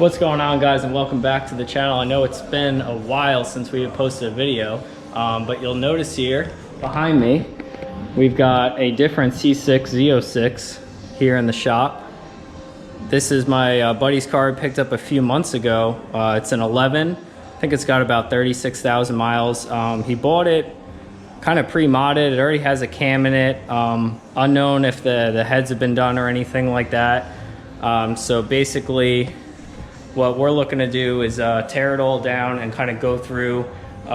What's going on, guys, and welcome back to the channel. I know it's been a while since we have posted a video, but you'll notice here behind me we've got a different C6 Z06 here in the shop. This is my buddy's car I picked up a few months ago. It's an 11. I think it's got about 36,000 miles. He bought it kind of pre-modded. It already has a cam in it. Unknown if the heads have been done or anything like that. So basically what we're looking to do is tear it all down and kind of go through,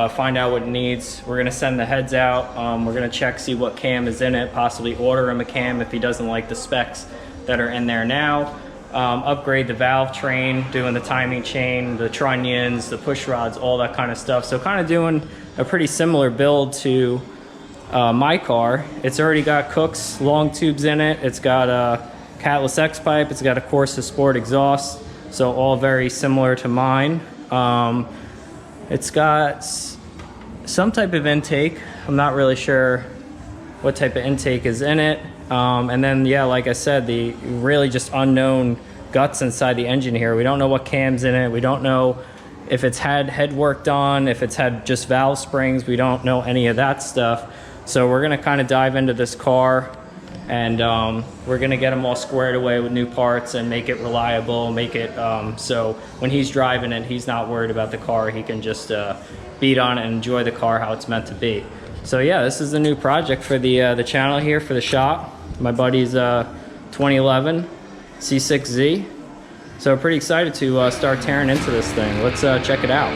find out what it needs. We're gonna send the heads out. We're gonna check, see what cam is in it, possibly order him a cam if he doesn't like the specs that are in there now. Upgrade the valve train, doing the timing chain, the trunnions, the push rods, all that kind of stuff. So kind of doing a pretty similar build to my car. It's already got Cook's long tubes in it. It's got a Catless X pipe. It's got a Corsa Sport exhaust. So all very similar to mine. It's got some type of intake. I'm not really sure what type of intake is in it. And then, yeah, like I said, the really just unknown guts inside the engine here. We don't know what cam's in it. We don't know if it's had head work done, if it's had just valve springs. We don't know any of that stuff. So we're gonna kind of dive into this car, and we're gonna get them all squared away with new parts and make it reliable, make it so when he's driving it, he's not worried about the car. He can just beat on it and enjoy the car how it's meant to be. So yeah, this is the new project for the channel here, for the shop. My buddy's 2011 C6Z. So pretty excited to start tearing into this thing. Let's check it out.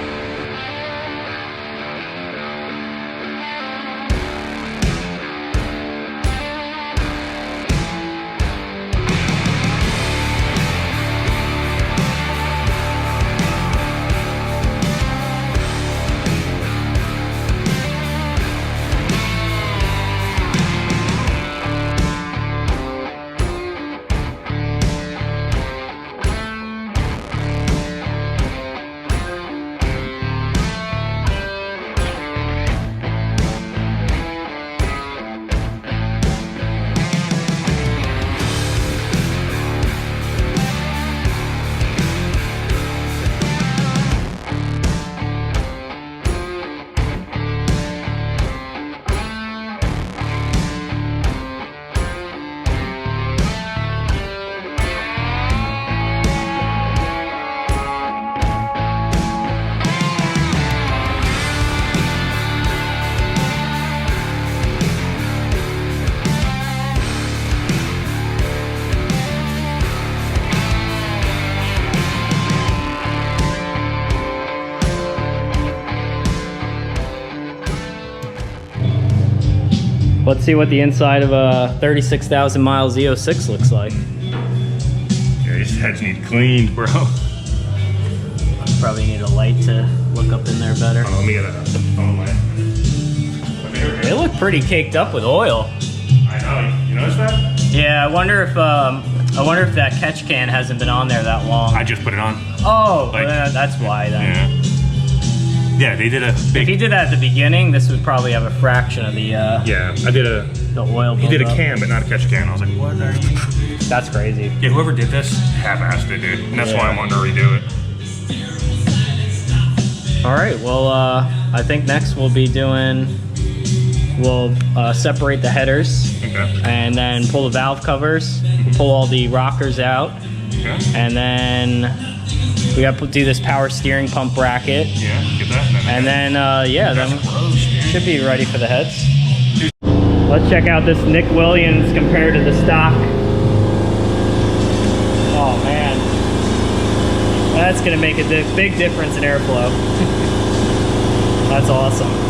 Let's see what the inside of a 36,000 mile Z06 looks like. Yeah, these heads need cleaned, bro. Probably need a light to look up in there better. Oh, let me get a phone light. They look pretty caked up with oil. I know. You notice that? Yeah, I wonder if that catch can hasn't been on there that long. I just put it on. Oh, like, that's why then. Yeah. Yeah, they did a big... If he did that at the beginning, this would probably have a fraction of the yeah, I did a... the oil. He did a can, but not a catch can. I was like, what? That's crazy. Yeah, whoever did this half-assed it, dude. And that's why I wanted to redo it. All right, well, I think next we'll be doing... We'll separate the headers, Okay. and then pull the valve covers, pull all the rockers out, Okay. and then we got to do this power steering pump bracket. Yeah, get that. And then, yeah, then gross, should be ready for the heads. Let's check out this Nick Williams compared to the stock. Oh man, that's gonna make a big difference in airflow. That's awesome.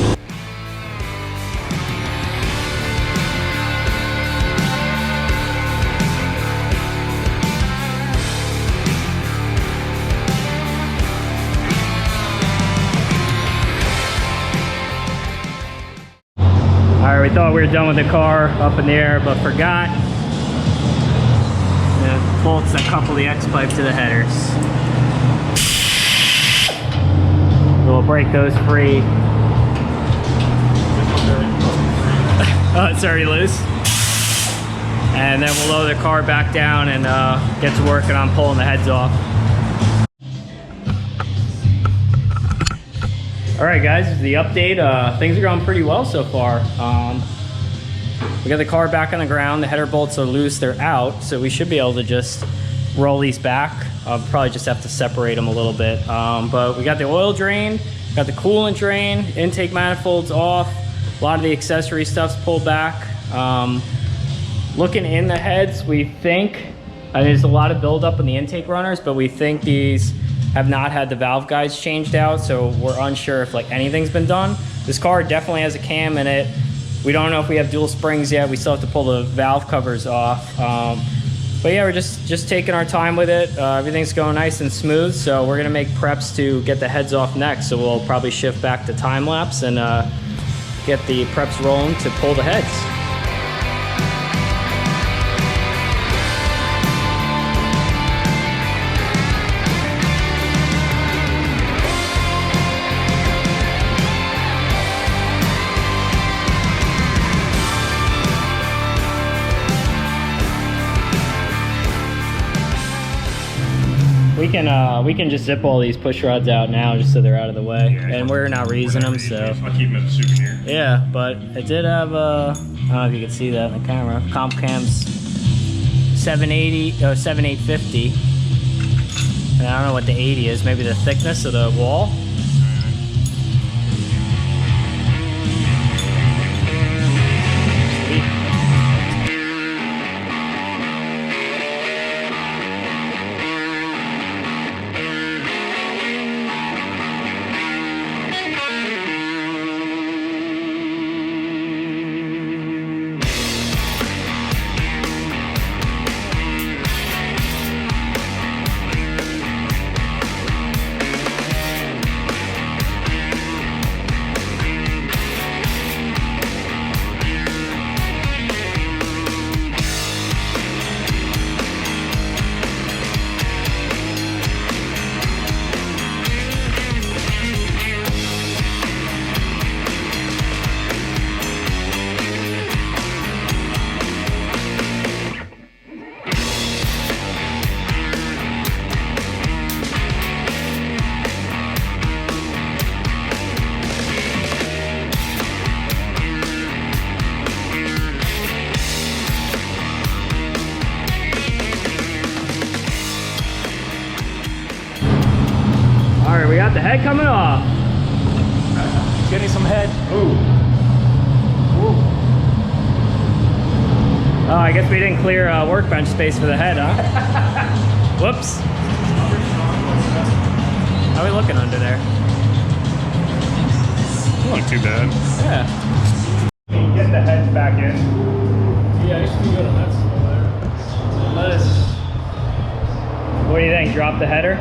Alright, we thought we were done with the car up in the air, but forgot the bolts that couple the X pipe to the headers. We'll break those free. Oh, it's already loose. And then we'll lower the car back down and get to working on pulling the heads off. All right, guys, the update. Things are going pretty well so far. We got the car back on the ground. The header bolts are loose. They're out, so we should be able to just roll these back. I'll probably just have to separate them a little bit. But we got the oil drain, got the coolant drain, intake manifolds off. A lot of the accessory stuff's pulled back. Looking in the heads, we think, there's a lot of buildup in the intake runners, but we think these have not had the valve guides changed out, so we're unsure if like anything's been done. This car definitely has a cam in it. We don't know if we have dual springs yet. We still have to pull the valve covers off. But yeah, we're just taking our time with it. Everything's going nice and smooth, so we're gonna make preps to get the heads off next. So we'll probably shift back to time lapse and get the preps rolling to pull the heads. We can just zip all these push rods out now just so they're out of the way. Yeah, and we're not reusing them, so. I'll keep them as a souvenir. Yeah, but it did have I don't know if you can see that in the camera. Comp cam's 780 or 7850. And I don't know what the 80 is, maybe the thickness of the wall. We got the head coming off. Getting some head. Ooh. Oh, I guess we didn't clear workbench space for the head, huh? Whoops. How are we looking under there? Not too bad. Yeah. Can you get the heads back in? Yeah, I used to be good on that stuff there. Let us. What do you think? Drop the header?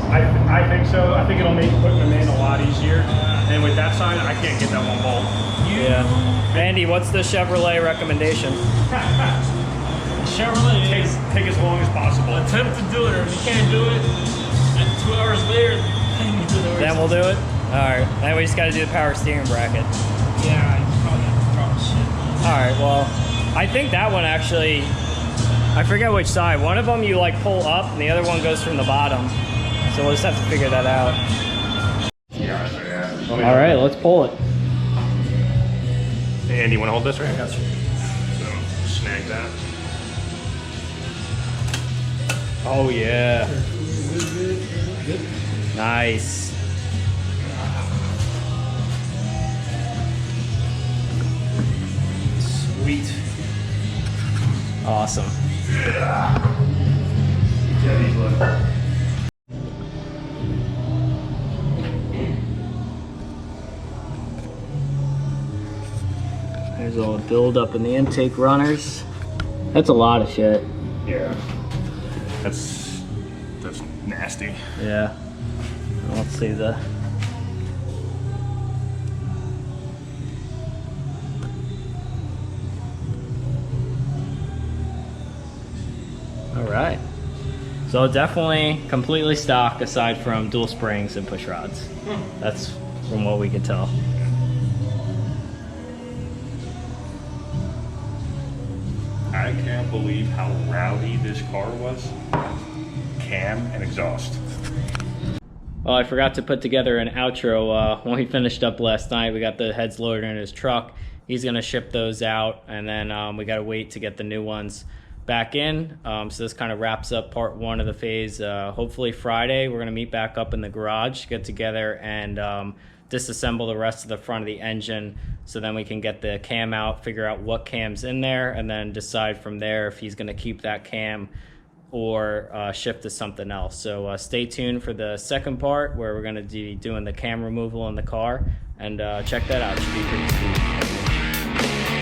I think so. I think it'll make putting them in a lot easier. And with that side, I can't get that one bolt. Yeah. Andy, what's the Chevrolet recommendation? Chevrolet Take as long as possible. attempt to do it, or if you can't do it, and 2 hours later, then you do the Then we'll do it? Alright. Then we just gotta do the power steering bracket. Yeah, you probably have to drop the shit. Alright, well, I think that one actually, I forget which side. One of them you like pull up and the other one goes from the bottom. So we'll just have to figure that out. Yeah. All right, let's pull it. Hey, Andy, you want to hold this right? Gotcha. So, snag that. Oh yeah. Nice. Sweet. Awesome. Yeah, these look. There's all the build up in the intake runners. That's a lot of shit. Yeah. That's nasty. Yeah. Let's see the. All right. So definitely completely stock aside from dual springs and push rods. That's from what we can tell. I can't believe how rowdy this car was. Cam and exhaust. Oh, I forgot to put together an outro. When we finished up last night, we got the heads loaded in his truck. He's gonna ship those out, and then we gotta wait to get the new ones back in. So this kind of wraps up part 1 of the phase. Hopefully Friday, we're gonna meet back up in the garage, get together and disassemble the rest of the front of the engine, so then we can get the cam out, figure out what cam's in there, and then decide from there if he's gonna keep that cam or shift to something else. So stay tuned for the second part where we're gonna be doing the cam removal in the car, and check that out. It should be pretty sweet.